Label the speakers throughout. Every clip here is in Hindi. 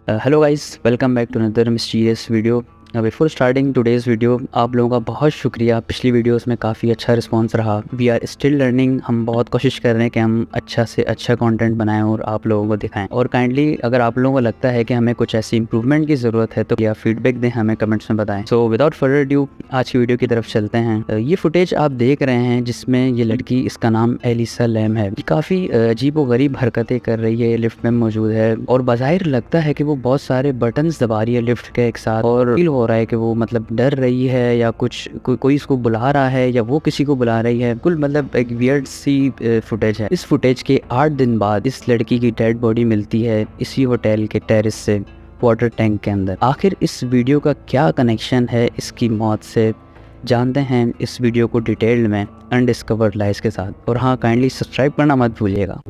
Speaker 1: Hello guys, welcome back to another mysterious video. Before starting today's video, आप लोगों का बहुत शुक्रिया। पिछली वीडियोस में काफ़ी अच्छा रिस्पांस रहा। We are still learning. हम बहुत कोशिश कर रहे हैं कि हम अच्छा से अच्छा कंटेंट बनाएं और आप लोगों को दिखाएं। और काइंडली अगर आप लोगों को लगता है कि हमें कुछ ऐसी इंप्रूवमेंट की ज़रूरत है तो या फीडबैक दें, हमें कमेंट्स में बताएं। सो विदाउट फर्दर ड्यू आज की वीडियो की तरफ चलते हैं। ये फुटेज आप देख रहे हैं जिसमें ये लड़की, इसका नाम एलिसा लैम है, काफ़ी अजीब व गरीब हरकतें कर रही है, लिफ्ट में मौजूद है और बाज़ाहिर लगता है कि वो बहुत सारे बटन्स दबा रही है लिफ्ट के एक साथ। और फील हो रहा है कि वो मतलब डर रही है या कुछ कोई इसको बुला रहा है या वो किसी को बुला रही है। कुल मतलब एक वियर्ड सी फुटेज है। इस फुटेज के 8 दिन बाद इस लड़की की डेड बॉडी मिलती है इसी होटल के टेरेस से वाटर टैंक के अंदर। आखिर इस वीडियो का क्या कनेक्शन है इसकी मौत से, जानते हैं इस वीडियो को डिटेल में अनडिस्कवर्ड लाइज के साथ। और हाँ, काइंडली सब्सक्राइब करना मत भूलिएगा।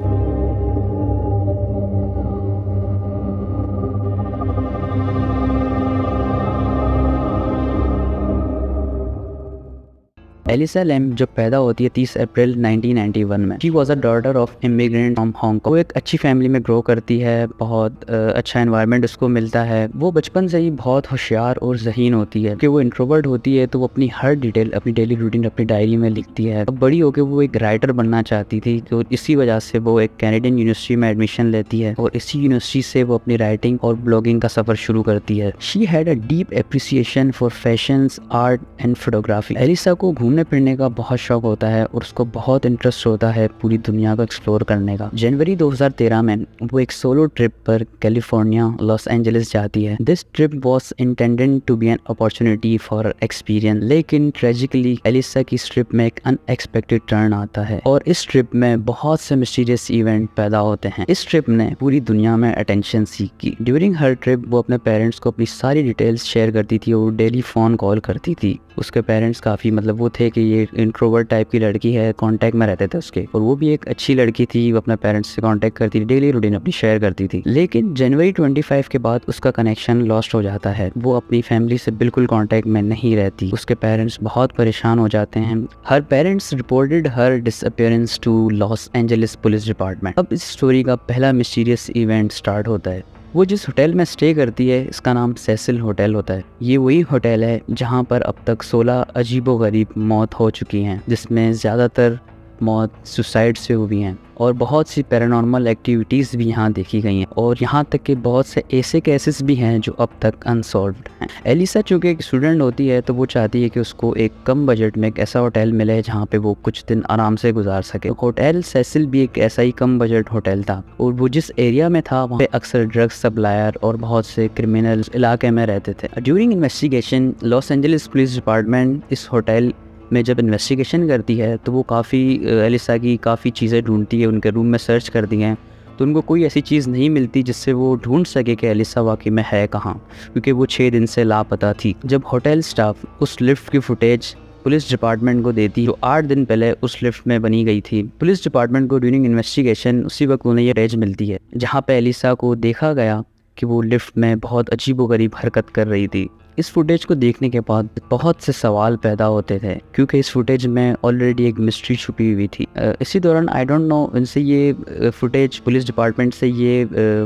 Speaker 1: एलिसा लैम जब पैदा होती है 30 अप्रैल 1991 में। She was a daughter of immigrant from Hong Kong. वो एक अच्छी फैमिली में ग्रो करती है, बहुत अच्छा एनवायरनमेंट उसको मिलता है। वो बचपन से ही बहुत होशियार और ज़हीन होती है कि वो इंट्रोवर्ट होती है तो वो अपनी हर डिटेल अपनी डेली रूटीन अपनी डायरी में लिखती है। अब बड़ी होकर वो एक राइटर बनना चाहती थी, तो इसी वजह से वो एक कैनेडियन यूनिवर्सिटी में एडमिशन लेती है और इसी यूनिवर्सिटी से वो अपनी राइटिंग और ब्लॉगिंग का सफ़र शुरू करती है। She had a deep appreciation for fashion, art and photography. Elisa को घूमने फिरने का बहुत शौक होता है और उसको बहुत इंटरेस्ट होता है पूरी दुनिया को एक्सप्लोर करने का। जनवरी 2013 में वो एक सोलो ट्रिप पर कैलिफोर्निया लॉस एंजलिस जाती है। This trip was intended to be an opportunity for experience, लेकिन ट्रेजिकली एलिसा की इस ट्रिप में एक अनएक्सपेक्टेड टर्न आता है और इस ट्रिप में बहुत से मिस्टीरियस इवेंट पैदा होते हैं। इस ट्रिप ने पूरी दुनिया में अटेंशन सीख की। ड्यूरिंग हर ट्रिप वो अपने पेरेंट्स को अपनी सारी डिटेल्स शेयर करती थी और डेली फ़ोन कॉल करती थी। उसके पेरेंट्स काफ़ी मतलब वो थे कि ये इंट्रोवर्ट टाइप की लड़की है, कांटेक्ट में रहते थे उसके, और वो भी एक अच्छी लड़की थी। वो अपने पेरेंट्स से कांटेक्ट करती थी, डेली रूटीन अपनी शेयर करती थी। लेकिन जनवरी 25 के बाद उसका कनेक्शन लॉस्ट हो जाता है। वो अपनी फैमिली से बिल्कुल कांटेक्ट में नहीं रहती। उसके पेरेंट्स बहुत परेशान हो जाते हैं। Her parents reported her disappearance to Los Angeles police department. अब इस स्टोरी का पहला मिस्टीरियस इवेंट स्टार्ट होता है। वो जिस होटल में स्टे करती है इसका नाम सेसिल होटल होता है। ये वही होटल है जहाँ पर अब तक 16 अजीबोगरीब मौत हो चुकी हैं, जिसमें ज़्यादातर मौत सुसाइड से हुई हैं और बहुत सी पैरानॉर्मल एक्टिविटीज़ भी यहाँ देखी गई हैं। और यहाँ तक कि बहुत से ऐसे केसेस भी हैं जो अब तक अनसॉल्व्ड हैं। एलिसा चूँकि एक स्टूडेंट होती है तो वो चाहती है कि उसको एक कम बजट में एक ऐसा होटल मिले जहाँ पे वो कुछ दिन आराम से गुजार सके। होटल सेसिल भी एक ऐसा ही कम बजट होटल था और वो जिस एरिया में था वहाँ पे अक्सर ड्रग्स सप्लायर और बहुत से क्रिमिनल इलाके में रहते थे। During investigation loss Angeles police department इस होटल में जब इन्वेस्टिगेशन करती है तो वो काफ़ी एलिसा की काफ़ी चीज़ें ढूंढती है। उनके रूम में सर्च करती हैं तो उनको कोई ऐसी चीज़ नहीं मिलती जिससे वो ढूंढ सके कि एलिसा वाकई में है कहाँ, क्योंकि वो 6 दिन से लापता थी। जब होटल स्टाफ उस लिफ्ट की फुटेज पुलिस डिपार्टमेंट को देती जो 8 दिन पहले उस लिफ्ट में बनी गई थी, पुलिस डिपार्टमेंट को ड्यूरिंग इन्वेस्टिगेशन उसी वक्त उन्हें ये फुटेज मिलती है जहाँ पे एलिसा को देखा गया कि वो लिफ्ट में बहुत अजीबोगरीब हरकत कर रही थी। इस फुटेज को देखने के बाद बहुत से सवाल पैदा होते थे क्योंकि इस फुटेज में ऑलरेडी एक मिस्ट्री छुपी हुई थी। इसी दौरान आई डोंट नो इनसे ये फुटेज पुलिस डिपार्टमेंट से ये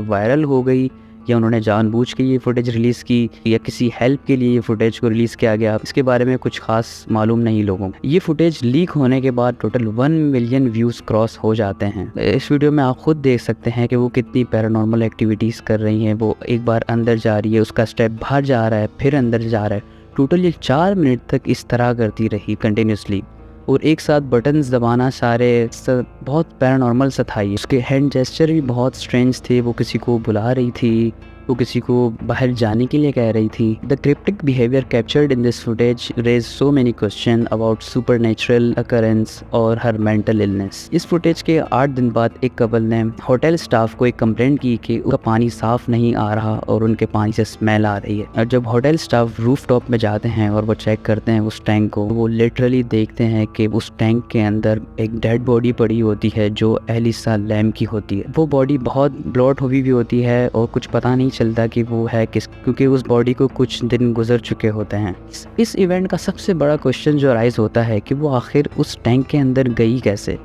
Speaker 1: वायरल हो गई या उन्होंने जानबूझ के ये फुटेज रिलीज़ की या किसी हेल्प के लिए ये फुटेज को रिलीज़ किया गया, इसके बारे में कुछ खास मालूम नहीं लोगों को। ये फुटेज लीक होने के बाद टोटल 1 मिलियन व्यूज़ क्रॉस हो जाते हैं। इस वीडियो में आप खुद देख सकते हैं कि वो कितनी पैरानॉर्मल एक्टिविटीज़ कर रही हैं। वो एक बार अंदर जा रही है, उसका स्टेप बाहर जा रहा है, फिर अंदर जा रहा है। टोटल ये 4 मिनट तक इस तरह करती रही कंटिन्यूसली और एक साथ बटन्स दबाना सारे बहुत पैरानॉर्मल सा था। उसके हैंड जेस्चर भी बहुत स्ट्रेंज थे। वो किसी को बुला रही थी, वो किसी को बाहर जाने के लिए कह रही थी। The cryptic behaviour captured in this footage raise so many question about supernatural occurrence और हर मेंटल इलनेस। इस फुटेज के 8 दिन बाद एक कपल ने होटल स्टाफ को एक कंप्लेंट की कि उनका पानी साफ नहीं आ रहा और उनके पानी से स्मेल आ रही है। और जब होटल स्टाफ रूफ टॉप में जाते हैं और वो चेक करते हैं उस टैंक को, वो लिटरली देखते हैं कि उस टैंक के अंदर एक डेड बॉडी पड़ी होती है जो एलिसा लैम की होती है। वो बॉडी बहुत ब्लॉट हुई भी होती है और कुछ पता नहीं चलता कि वो है किस, क्योंकि उस बॉडी को कुछ दिन गुजर चुके होते हैं। इस इवेंट का सबसे बड़ा क्वेश्चन जो राइज होता है कि वो आखिर उस टैंक के अंदर गई कैसे।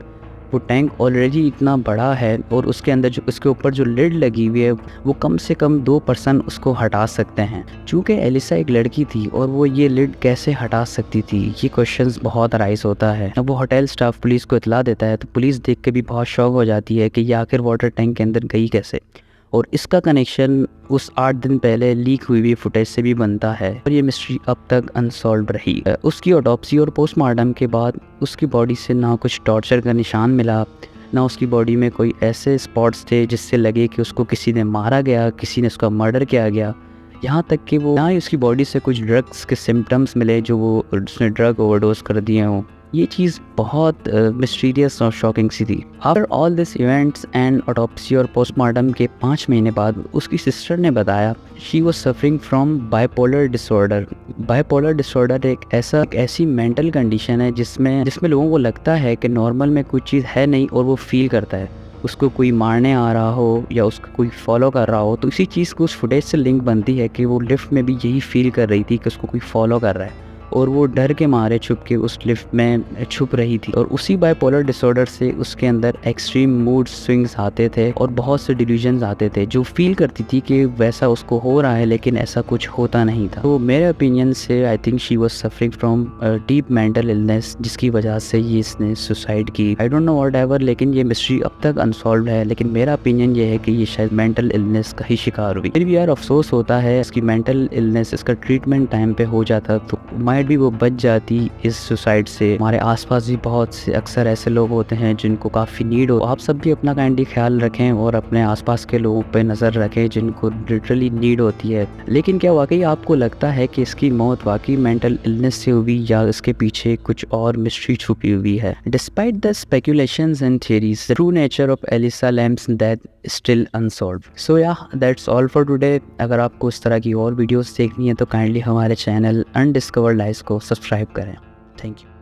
Speaker 1: वो टैंक ऑलरेडी इतना बड़ा है और उसके अंदर जो उसके ऊपर जो लिड लगी हुई है वो कम से कम 2 पर्सन उसको हटा सकते हैं। चूँकि एलिसा एक लड़की थी और वो ये लिड कैसे हटा सकती थी, ये क्वेश्चंस बहुत राइज होता है। अब वो होटल स्टाफ पुलिस को इतला देता है तो पुलिस देख के भी बहुत शॉक हो जाती है कि ये आखिर वाटर टैंक के अंदर गई कैसे, और इसका कनेक्शन उस 8 दिन पहले लीक हुई फुटेज से भी बनता है और ये मिस्ट्री अब तक अनसॉल्व रही। उसकी ऑटोप्सी और पोस्टमार्टम के बाद उसकी बॉडी से ना कुछ टॉर्चर का निशान मिला, ना उसकी बॉडी में कोई ऐसे स्पॉट्स थे जिससे लगे कि उसको किसी ने मारा गया, किसी ने उसका मर्डर किया गया। यहाँ तक कि वो ना ही उसकी बॉडी से कुछ ड्रग्स के सिम्टम्स मिले जो वो उसने ड्रग ओवरडोज कर दिए हों। ये चीज़ बहुत मिस्टीरियस और शॉकिंग सी थी। After all this events and autopsy और पोस्टमार्टम के 5 महीने बाद उसकी सिस्टर ने बताया she was suffering from bipolar disorder. Bipolar disorder एक ऐसी मेंटल कंडीशन है जिसमें लोगों को लगता है कि नॉर्मल में कुछ चीज़ है नहीं और वो फील करता है, उसको कोई मारने आ रहा हो या उसको कोई फॉलो कर रहा हो। तो इसी चीज़ को उस फुटेज से लिंक बनती है कि वो लिफ्ट में भी यही फील कर रही थी कि उसको कोई फॉलो कर रहा है और वो डर के मारे छुप के उस लिफ्ट में छुप रही थी। और उसी बाइपोलर डिसऑर्डर से उसके अंदर एक्सट्रीम मूड स्विंग्स आते थे और बहुत से डिल्यूजन्स आते थे जो फील करती थी कि वैसा उसको हो रहा है लेकिन ऐसा कुछ होता नहीं था। तो मेरे ओपिनियन से I think she was suffering from deep mental illness जिसकी वजह से ये इसने सुसाइड की। आई डोंट नो व्हाटएवर, लेकिन ये मिस्ट्री अब तक अनसॉल्व है। लेकिन मेरा ओपिनियन ये है कि ये शायद मेंटल इलनेस का ही शिकार हुई। फिर भी यार अफसोस होता है, इसकी मेंटल इलनेस इसका ट्रीटमेंट टाइम पे हो जाता तो माइट भी वो बच जाती इस सुसाइड से। हमारे आसपास भी बहुत से अक्सर ऐसे लोग होते हैं जिनको काफ़ी नीड हो। आप सब भी अपना काइंडली ख्याल रखें और अपने आसपास के लोगों पे नज़र रखें जिनको लिटरली नीड होती है। लेकिन क्या वाकई आपको लगता है कि इसकी मौत वाकई मेंटल इलनेस से हुई या इसके पीछे कुछ और मिस्ट्री छुपी हुई है? Despite the speculations and theories, the true nature of Elisa Lam's death still unsolved. So yeah that's all for today. अगर आपको इस तरह की और वीडियोस देखनी है तो काइंडली हमारे चैनल अनडिस्कवर्ड लाइव्स को सब्सक्राइब करें। Thank you.